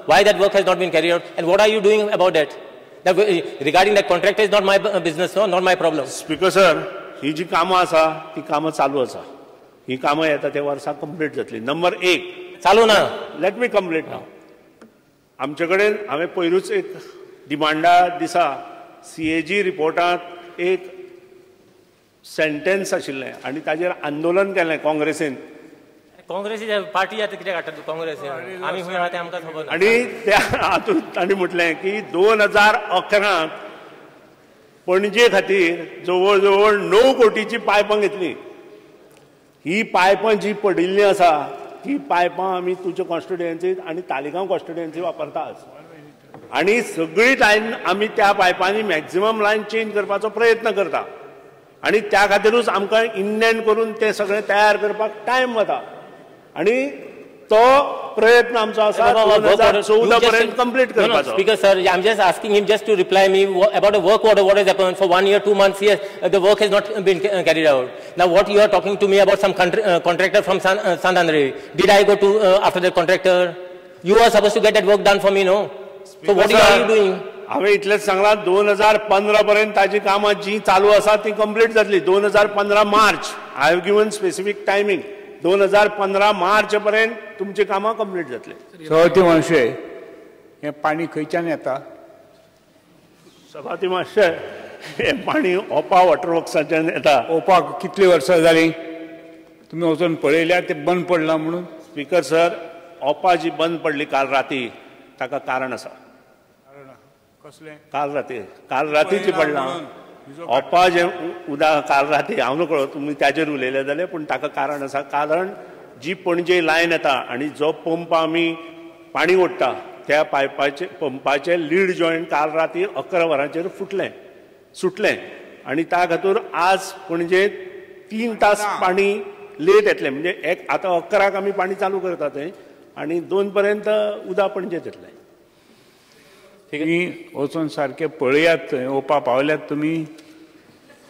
why that work has not been carried out, and what are you doing about that? That regarding that contractor is not my business, no, not my problem. Speaker sir, ही जी कामां आसा ती कामां चालू आसा. ही कामां येता ते वर्सा कंप्लीट जातली. नंबर 1 चालू ना. लेट मी कंप्लीट नाव. आमचे कडेन हांवें पयरूच एक डिमांडा दिसा CAG रिपोर्टांत एक सेंटेन्स आशिल्लें आनी ताजेर आंदोलन केलें काँग्रेसीन. काँग्रेसीच्या पार्टी आता कित्याक हाडटा काँग्रेस आमी खंय आहा तें आमकां खबर ना. आनी त्या हातूंत तांणी म्हटलें की 2011 पणजे खातीर जवळ जवळ 9 कोटीची पायपां घेतली. ही पायपां जी पडिल्लीं आसा ती पायपां आमी तुज्या कॉन्स्टिट्युएन्सींत आनी तालिगांव कॉन्स्टिट्युएन्सी वापरतात. आनी सगळी लायन आमी त्या पायपांनी मॅक्झिमम लायन चेंज करपाचो प्रयत्न करता. आनी त्या खातीरूच आमकां इंडेंट करून तें सगळें तयार करपाक टायम वता. आनी तो प्रयत्न आमचो आसा 2014 पर्यंत कंप्लीट करपाचो. Speaker sir, I'm just asking him just to reply me about a work order. What has happened for 1 year, 2 months? Yes, the work has not been carried out. Now, what you are talking to me about some contractor from Santandare? Did I go to after the contractor? You are supposed to get that work done for me, no? So what are you doing? हांवें इतलेंच सांगलां 2015 पर्यंत ताजी कामां जी चालू आसा ती complete जातली. 2015 March I have given specific timing. 2015 March पर्यंत तुमची कामां कंप्लीट जातली. सभापती महाशय, हें पाणी खंयच्यान येता? सभापती महाशय, हें पाणी ओपा वॉटर वर्क्साच्यान येता. ओपाक कितली वर्सां जालीं? तुमी वचून पळयल्यार तें बंद पडलां म्हणून? स्पीकर सर, ओपा जी बंद पडली काल राती ताका कारण आसा. काल रातीची पडलां. ओपा जे उदक काल राती हांव नकळो तुमी त्याचेर उलयले जाल्यार, पूण ताका कारण आसा. कारण जी पणजे लायन येता आनी जो पंप आमी पाणी ओडटा त्या पायपाचे पंपाचे लीड जॉयंट काल राती 11 वरांचेर सुटलें आनी त्या खातीर आज पणजे 3 तास पाणी लेट येतलें. म्हणजे आतां 11 आमी पाणी चालू करता थंय आनी 2 पर्यंत उदक पणजेत येतलें. तुमी वचून सारके पळयात थंय ओपा पावल्यात तुमी?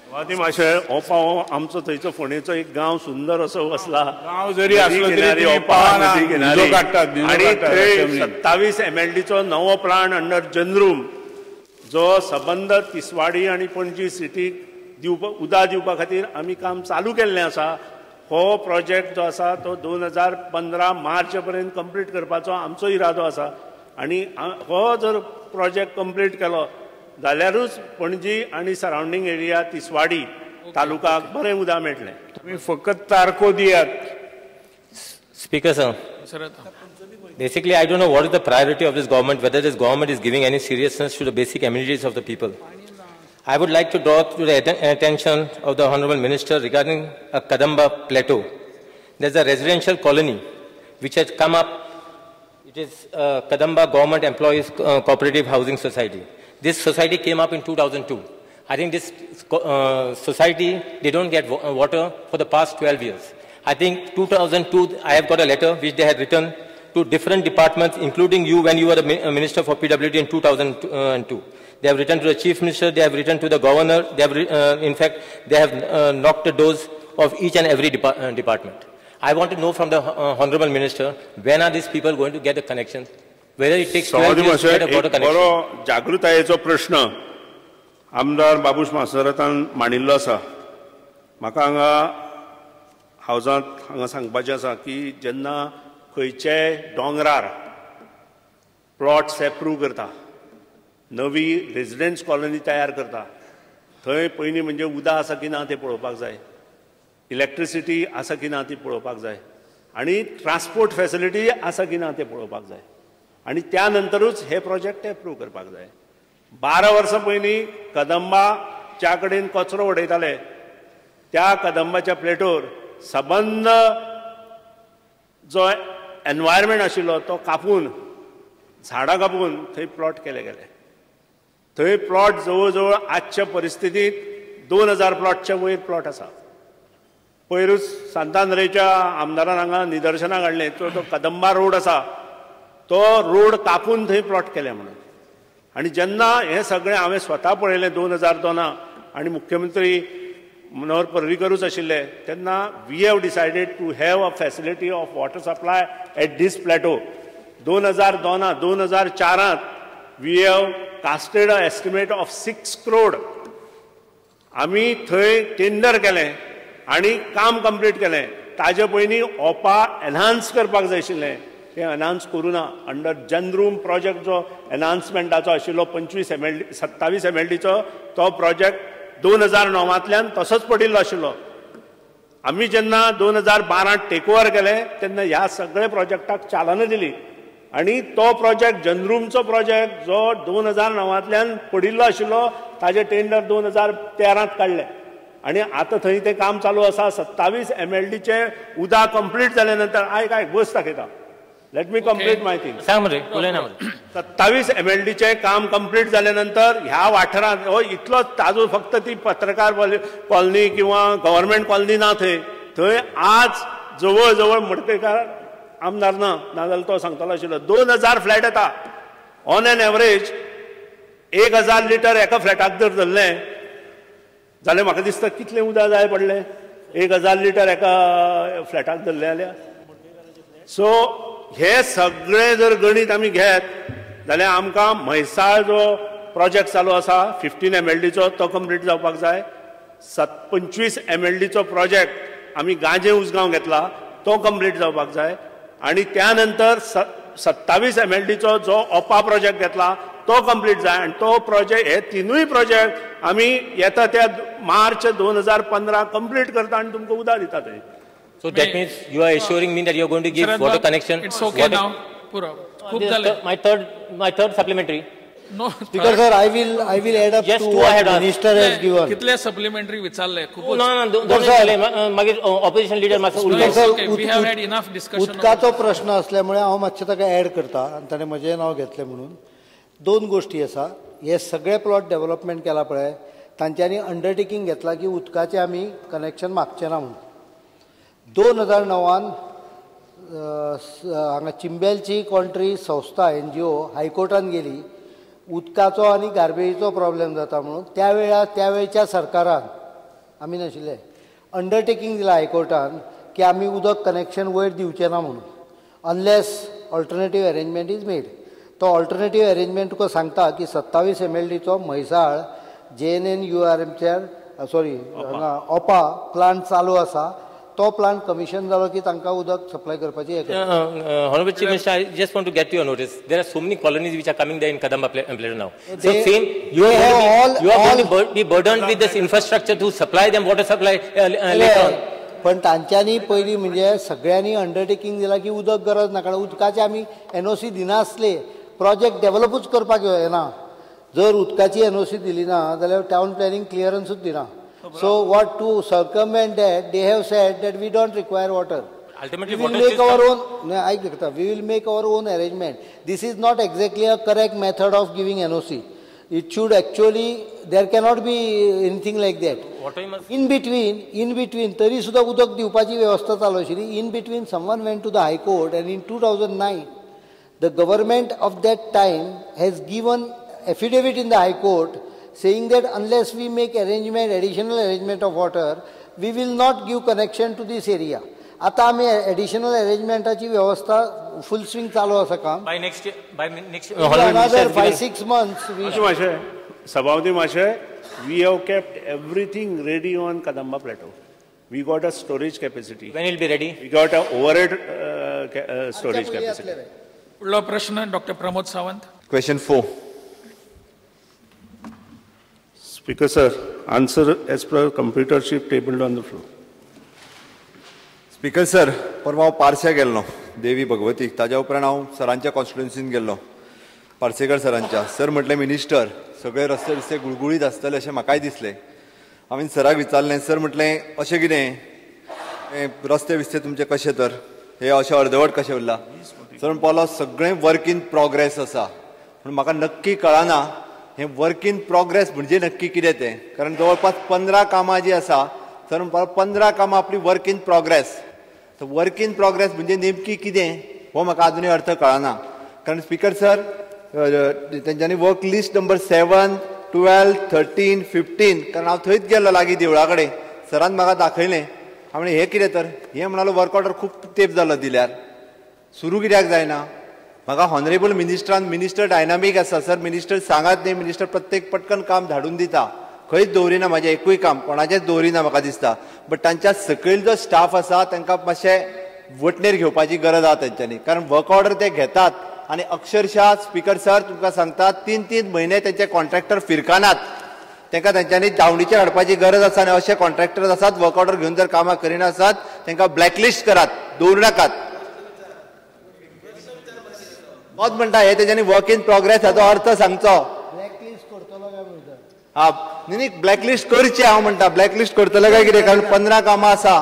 सभापती महाशय, ओपा हो आमचो थंयचो फोंडेचो एक गांव सुंदर असो वसला. गांव जरी आसलो तरी ओपा काडटात. आनी थंय 27 MLDचो नवो प्लांट अंडर जनरूम जो सबंद तिसवाडी आनी पणजी सिटीक उदक दिवपा खातीर आमी काम चालू केल्लें आसा. हो प्रोजेक्ट जो आसा तो 2015 मार्च पर्यंत कंप्लीट करपाचो आमचो इरादो आसा. आनी हो जर प्रोजेक्ट कंप्लीट केलो जाल्यारूच पणजी आनी सराउंडींग एरिया तिसवाडी तालुकाक बरें उदक मेळटलें. तुमी फकत तारखो दियात. Speaker sir, basically I don't know what is the priority of this government, whether this government is giving any seriousness to the basic amenities of the people. I would like to draw to the attention of the Honourable Minister regarding a Kadamba Plateau. There's a residential colony which has come up. It is Kadamba Government Employees Cooperative Housing Society. This society came up in 2002. I think this society, they don't get water for the past 12 years. I think 2002, I have got a letter which they had written to different departments, including you when you were the Minister for PWD in 2002. They have written to the Chief Minister, they have written to the Governor, they have, in fact, they have knocked the doors of each and every department. I want to know from the Honourable Minister, when are these people going to get the connections? Whether it takes 12 years to get a water connection. बरो जागृतायेचो प्रश्न आमदार बाबूश मासरतान मांडिल्लो आसा. म्हाका हांगा हावजांत हांगा सांगपाचें आसा की जेन्ना खंयचेय डोंगरार प्लॉट्स एप्रूव करता, नवी रेजिडेंट्स कॉलनी तयार करता, थंय पयलीं म्हणजे उदक आसा की ना तें पळोवपाक जाय, इलेक्ट्रिसिटी आसा की ना ती पळोवपाक जाय, आनी ट्रान्सपोर्ट फॅसिलिटी आसा की ना तें पळोवपाक जाय, आनी त्या नंतरूच हे प्रोजेक्ट एप्रूव करपाक जाय. 12 वर्सां पयलीं कदंबाच्या कडेन कचरो उडयताले, त्या कदंबाच्या प्लेटोर सबंद जो एनवायरमेंट आशिल्लो तो कापून, झाडां कापून थंय प्लॉट केले गेले. थंय प्लॉट जवळ जवळ आजच्या परिस्थितीत 2000 प्लॉटच्या वयर प्लॉट आसा. पयरूच सांतांद्रेच्या आमदारान हांगा निदर्शनाक हाडलें, तो कदंबा रोड आसा तो रोड कापून थंय प्लॉट केले म्हणून. आनी जेन्ना हें सगळें हांवें स्वता पळयलें 2002 आनी मुख्यमंत्री मनोहर पर्रीकरूच आशिल्ले तेन्ना we have decided to have a facility of water supply at this plateau. 2004 we have casted a estimate of 6 crore. आमी थंय टेंडर केलें आनी काम कंप्लीट केलें. ताजे पयलीं ओपा एनहान्स करपाक जाय आशिल्लें, तें एनहान्स करूं ना. अंडर जनरूम प्रोजेक्ट जो एनहान्समेंटाचो आशिल्लो 27 MLDचो तो प्रोजेक्ट 2009तल्यान तसोच पडिल्लो आशिल्लो. आमी जेन्ना 2012 टेक ओवर केलें तेन्ना ह्या सगळ्या प्रोजेक्टाक चालना दिली आनी तो प्रोजेक्ट जनरूमचो प्रोजेक्ट जो 2009तल्यान पडिल्लो आशिल्लो ताजे टेंडर 2013 काडलें आनी आतां थंय तें काम चालू आसा. 27 MLDचे उदक कंप्लीट जाले नंतर काय बस दाखयता. लेट मी कंप्लीट माय थिंग. 27 MLDचे काम कंप्लीट जाले नंतर ह्या वाठारांत हो इतलोच ताजो फक्त ती पत्रकार कॉलनी किंवा गव्हर्नमेंट कॉलनी ना थंय आज जवळ जवळ मडकयकार आमदार ना नाजाल्यार तो सांगतालो आशिल्लो 2000 फ्लॅट येता. ऑन एन एवरेज 1000 लिटर एका फ्लॅटाक जर धरलें जाल्यार म्हाका दिसता कितलें उदक जाय पडलें. 1000 लिटर एका फ्लॅटाक धरलें जाल्यार. सो हे सगळें जर गणीत आमी घेत जाल्यार आमकां म्हैसाळ जो प्रोजेक्ट चालू आसा 15 MLDचो तो कंप्लीट जावपाक जाय. 25 MLDचो प्रोजेक्ट आमी गांजे उसगांव घेतला तो कंप्लीट जावपाक जाय. आनी त्या नंतर 27 MLDचो जो ओपा प्रोजेक्ट घेतला तो कंप्लीट जाय. आनी तो प्रोजेक्ट हे तिनूय प्रोजेक्ट आमी येता त्या मार्च 2015 कंप्लीट करता आनी तुमकां उदक दिता थंय. So that means you are assuring me that you are going to give water connection. It's okay now. Pura. My third supplementary. No. Speaker sir, I will add up Just to two what ahead. Minister has given. कितले supplementary विचारले खूप. No, don't say. मागीर opposition leader मातसो उलयता. Okay, we have had enough discussion. उदकाचो प्रश्न असल्यामुळे हांव मातशें ताका ऍड करता आनी ताणें म्हजें नांव घेतलें म्हणून. 2 गोष्टी आसा. हे सगळे प्लॉट डेव्हलपमेंट केला पळय तांच्यांनी अंडरटेकिंग घेतला की उदकाचें आमी कनेक्शन मागचें ना म्हणून. 2009 हांगा चिंबेलची कोंट्री संस्था NGO हायकोर्टान गेली उदकाचो आनी गार्बेजीचो प्रॉब्लेम जाता म्हणून. त्या वेळच्या सरकारान आमी नाशिल्ले अंडरटेकिंग दिला हायकोर्टान की आमी उदक कनेक्शन वयर दिवचें ना म्हणून unless alternative arrangement is made. तो ऑल्टरनेटीव अरेंजमेंट तुका सांगता की 27 MLDचो म्हैसाळ JNNURMचेर ओपा प्लांट चालू आसा. तो प्लांट कमिशन जालो की तांकां उदक सप्लाय करपाची. Honorable Chief Minister, I just want to get your notice. There are so many colonies which are coming there in Kadamba Plateau now. So same, you are going to be burdened with this infrastructure to supply them water supply later on. पण तांच्यांनी पयलीं म्हणजे सगळ्यांनी undertaking दिला की उदक गरज ना कारण उदकाचे आमी NOC दिनासले प्रोजेक्ट डेव्हलपूच करपाक येना. जर उदकाची NOC दिली ना जाल्यार टावन प्लॅनिंग क्लियरन्सूच दिना. So what to circumvent that? They have said that we don't require water. Ultimately, we will make our own. We will make our own arrangement. This is not exactly a correct method of giving NOC. It should actually there cannot be anything like that. In between, तरी सुद्धा उदक दिवपाची व्यवस्था चालू आशिल्ली. In between, someone went to the High Court, and in 2009, the government of that time has given affidavit in the High Court. Saying that unless we make additional arrangement of water, we will not give connection to this area. आता आमी additional arrangementची व्यवस्था full swing चालू आसा काम. By next year, another 5-6 months. Sabhavati Mashe, we have kept everything ready on Kadamba Plateau. We got a storage capacity. When it will be ready? We got a overhead storage capacity. पुढला प्रश्न Dr. Pramod Sawant. Question 4. Speaker sir, answer as per computer chip tabled on the floor. Speaker sir, परवा हांव पार्श्या गेल्लो देवी भगवतीक. ताज्या उपरांत हांव सरांच्या कॉन्स्टिट्युएन्सीन गेल्लो पार्सेकर सरांच्या. सर म्हटलें मिनिस्टर सगळे रस्ते गुळगुळीत आसतले अशें म्हाकाय दिसलें. हांवें सराक विचारलें. सर म्हटलें अशें कितें रस्ते बिस्ते तुमचे कशे तर हे अशें अर्दवट कशें उरला. सर म्हणपालो सगळें वर्क इन प्रोग्रेस आसा. पूण म्हाका नक्की कळना हे वर्क इन प्रोग्रेस म्हणजे नक्की कितें तें. कारण जवळपास 15 कामां जी आसा. सर म्हणपालो 15 कामां आपली work in progress. Work in progress म्हणजे नेमकी कितें हो म्हाका अजुनूय अर्थ कळना. कारण स्पीकर सर तेंच्यांनी वर्क लिस्ट नंबर 7, 12, 13, 15 कारण हांव थंयच गेल्लो लागीं देवळा कडेन. सरान म्हाका दाखयलें. हांवें हें कितें तर हें म्हणालो वर्क ऑर्डर खूब तेंप जालो दिल्यार सुरू कित्याक जायना. म्हाका हॉनरेबल मिनिस्टर डायनामीक आसा सर. मिनिस्टर सांगात न्ही, मिनिस्टर प्रत्येक पटकन काम धाडून दिता, खंयच दवरिना म्हाजें एकूय काम, कोणाचेंच दवरिना म्हाका दिसता. बट तांच्या सकयल जो स्टाफ आसा तांकां मातशें वटणेर घेवपाची गरज आसा तेंच्यांनी, कारण वर्क ऑर्डर ते घेतात आनी अक्षरशः स्पीकर सर तुमकां सांगतात 3-3 म्हयने तेंचे कॉन्ट्रॅक्टर फिरकानात. तांकां तेंच्यांनी दावणीचेर हाडपाची गरज आसा आनी अशे कॉन्ट्रॅक्टर आसात वर्क ऑर्डर घेवन जर कामां करिना आसात तांकां ब्लॅकलिस्ट करात, दवरूं नाकात. होच म्हणटा हे तेच्यांनी वर्क इन प्रोग्रेस हाचो अर्थ सांगचो. ब्लॅकलिस्ट करतलो काय म्हणटा? हा न्ही ब्लॅकलिस्ट करची, हांव म्हणटा ब्लॅकलिस्ट करतले काय कितें, कारण 15 कामां आसा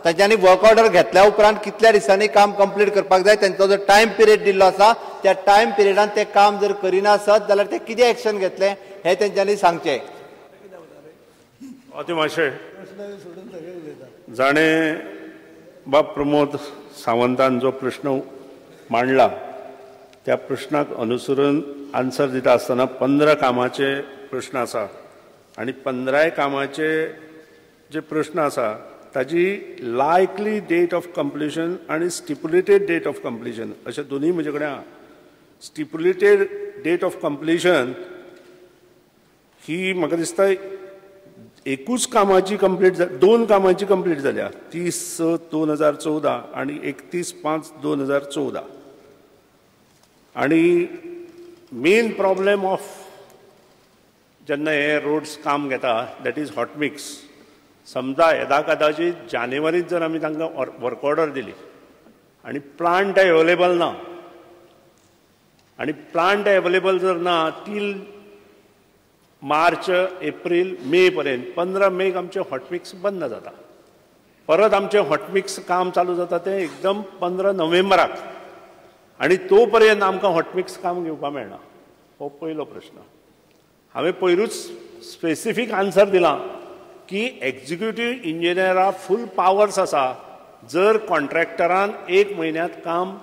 तांच्यांनी वर्क ऑर्डर घेतल्या उपरांत कितल्या दिसांनी काम कंप्लीट करपाक जाय, तेंचो जो टायम पिरियड दिल्लो आसा त्या टायम पिरियडान ते काम जर करिना आसत जाल्यार ते कितें एक्शन घेतले हें तेंच्यांनी सांगचें. मातशें जाणें बाब प्रमोद सावंतान जो प्रश्न मांडला त्या प्रश्नाक अनुसरून आन्सर दिता आसतना 15 कामाचे प्रश्न आसा आनी 15 कामाचे जे प्रश्न आसा ताजी लायकली डेट ऑफ कंप्लिशन आनी स्टिपुलेटेड डेट ऑफ कंप्लिशन अशें दोनूय म्हजे कडेन आहा. स्टिपुलेटेड डेट ऑफ कंप्लिशन ही म्हाका दिसता एकूच कामाची कंप्लीट 2 कामांची कंप्लीट जाल्या, 30/6/2014 आनी 31/5/2014. आणि मेन प्रॉब्लेम ऑफ जेन्ना हे रोड्स काम घेता दॅट इज हॉट मिक्स. समजा येदा कदाचित जानेवारीत जर आमी तांकां वर्क ऑर्डर दिली आनी प्लांट एवेलेबल ना, आनी प्लांट एवेलेबल जर ना टील मार्च एप्रील मे पर्यंत 15 मेक आमचें हॉटमिक्स बंद जाता. परत आमचें हॉटमिक्स काम चालू जाता तें एकदम 15 नोव्हेंबराक, आनी तो पर्यंत आमकां हॉटमिक्स काम घेवपाक मेळना. हो पयलो प्रश्न. हांवें पयरूच स्पेसिफीक आन्सर दिलां की एक्झिक्युटीव इंजिनियरा फूल पावर्स आसा जर कॉन्ट्रॅक्टरान 1 म्हयन्यांत काम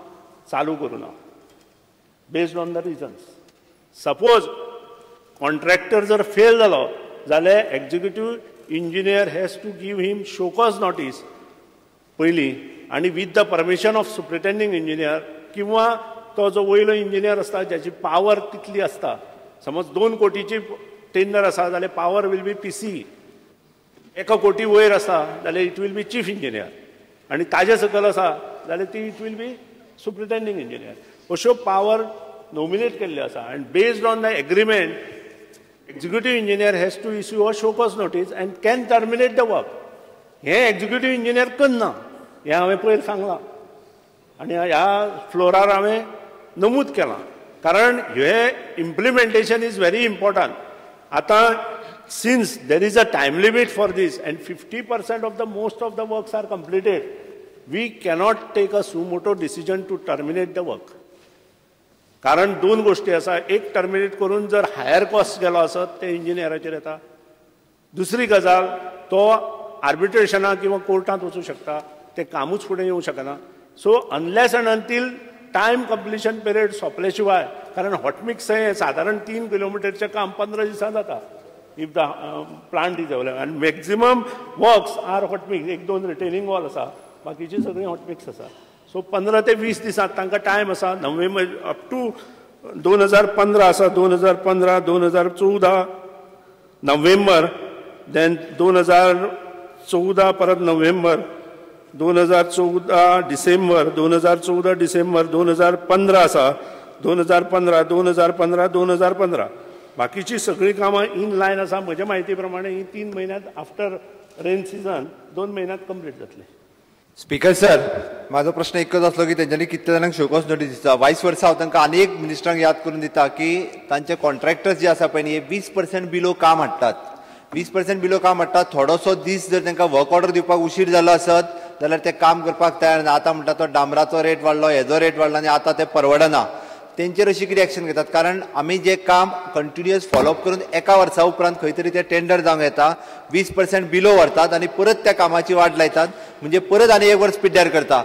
चालू करूं ना based on the reasons. Suppose contractor जर फेल जालो जाल्यार executive engineer has to give him show cause notice पयलीं आनी with the permission of superintending engineer किंवा तो जो वयलो इंजिनियर आसता ज्याची पावर तितली आसता. समज 2 कोटीची टेंडर आसा जाल्यार पावर वील बी PC. 1 कोटी वयर आसा जाल्यार it will be chief engineer आनी ताजे सकयल आसा जाल्यार ती it will be superintending engineer. अश्यो पावर नॉमिनेट केल्ल्यो आसा आनी based on the agreement executive engineer has to issue a show cause notice and can terminate the work. हे एक्झिक्युटीव इंजिनियर करना हें हांवें पयर सांगलां आनी ह्या फ्लोरार हांवें नमूद केलां. कारण हे इम्प्लिमेंटेशन इज व्हेरी इम्पॉर्टंट. आतां since there is a time limit for this and 50% of the most of the works are completed, we cannot take a suo motu decision to terminate the work. कारण 2 गोष्टी आसा. एक terminate करून जर higher cost गेलो आसत ते इंजिनियराचेर येता. दुसरी गजाल तो आर्बिट्रेशना किंवा कोर्टांत वचूं शकता, ते कामूच फुडें येवं शकना. So unless and until time completion period सोंपले शिवाय, कारण हॉटमिक्स हें सादारण 3 किलोमिटरचें काम 15 दिसां जाता if the plant is available आनी maximum works are hot mix. 1-2 retaining wall आसा, बाकीची सगळी हॉटमिक्स आसा. सो 15 ते 20 दिसांत तांकां टायम आसा. नोव्हेंबर अप टू 2015 आसा, 2015, 2014 नोव्हेंबर, देन 2014 परत नोव्हेंबर, 2014 डिसेंबर, 2014 डिसेंबर, 2015 आसा, 2015, 2015, 2015. बाकीची सगळी कामां इन लायन आसा. म्हज्या म्हायती प्रमाणे ही 3 म्हयन्यांत आफ्टर रेन सिजन 2 म्हयन्यांत कंप्लीट जातली. स्पीकर सर, माझो प्रश्न एकच असलो की तेंच्यांनी कितले जाणांक शोकॉज नोटीस दिता. वायस वर्सा हांव तांकां आनी एक मिनिस्टरांक याद करून दिता की तांचे कॉन्ट्रॅक्टर्स जे आसा पळय न्ही, 20% बिलो काम हाडटात. 20% बिलो काम हाडटात. थोडोसो दीस जर तांकां वर्क ऑर्डर दिवपाक उशीर जालो आसत जाल्यार ते काम करपाक तयार ना. आतां म्हणटा तो डांबराचो रेट वाडलो, हेजो रेट वाडलो आनी आतां ते परवडना. तेंचेर अशी कितें एक्शन घेतात? कारण आमी जे काम कंटिन्युअस फॉलोअप करून 1 वर्सा उपरांत खंय तरी ते टेंडर जावंक येता, 20% बिलो व्हरतात आनी परत त्या कामाची वाट लायतात, म्हणजे परत आनी 1 वर्स पिड्ड्यार करता.